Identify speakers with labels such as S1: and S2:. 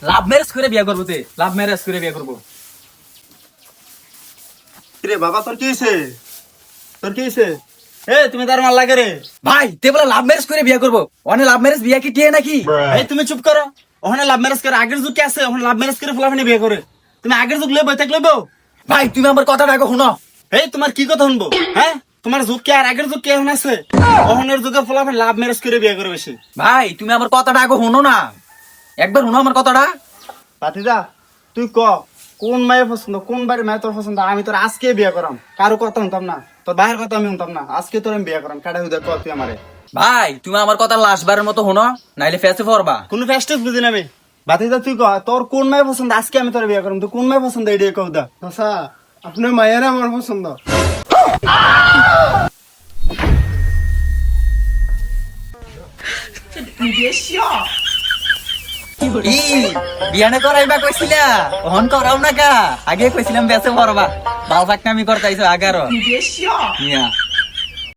S1: Love marriage করে বিয়ে করবো, লাভ ম্যারেজ করে বিয়ে করবো।
S2: রে বাবা তোর কি হয়েছে? তোর কি হয়েছে? এ তুমি তার মাল লাগে রে
S1: ভাই তে বলে লাভ ম্যারেজ করে বিয়ে করবো, অনেক লাভ ম্যারেজ বিয়ে কি টিয়ে নাকি?
S2: এই তুমি চুপ করো। ওখানে লাভ ম্যারেজ করে আগের যুগ কি আছে? ওখানে লাভ ম্যারেজ করে ফুলাফানি বিয়ে করে। তুমি আগের যুগ লেবো তাক লেবো।
S1: ভাই তুমি আমার কথাটা আগে শুনো।
S2: এই তোমার কি কথা শুনবো? হ্যাঁ তোমার যুগ কি আর আগের যুগ কি এখন আছে? ওখানের যুগের ফুলাফানি লাভ ম্যারেজ করে বিয়ে করে বেশি।
S1: ভাই তুমি আমার কথাটা আগে শুনো না, একবার শুনো আমার কথাটা।
S2: পাতিদা তুই ক কোন মায়ের পছন্দ, কোন বাড়ির মায়ের তোর পছন্দ? আমি তোর আজকে বিয়ে করাম, কারো কথা শুনতাম না, তোর বাইরের কথা আমি শুনতাম না। আজকে তোর আমি বিয়ে করাম, কাটা হুদা কর তুই আমারে।
S1: ভাই তুমি আমার কথা লাস্টবারের মতো শুনো, নাইলে ফেসে পড়বা।
S2: কোন ফেস্টেস বুঝি না আমি। বাতিদা তুই ক তোর কোন মায়ের পছন্দ, আজকে আমি তোর বিয়ে করাম। তুই কোন মায়ের পছন্দ এটাই কও দা।
S3: আচ্ছা আপনার মায়ের আমার পছন্দ।
S1: বিয়ানে করাইবা কইছিলা, অহন করাও না কা? আগে কইছিলাম বেসে পড়বা, বাল ফাকনামি করতাইছো আগারো।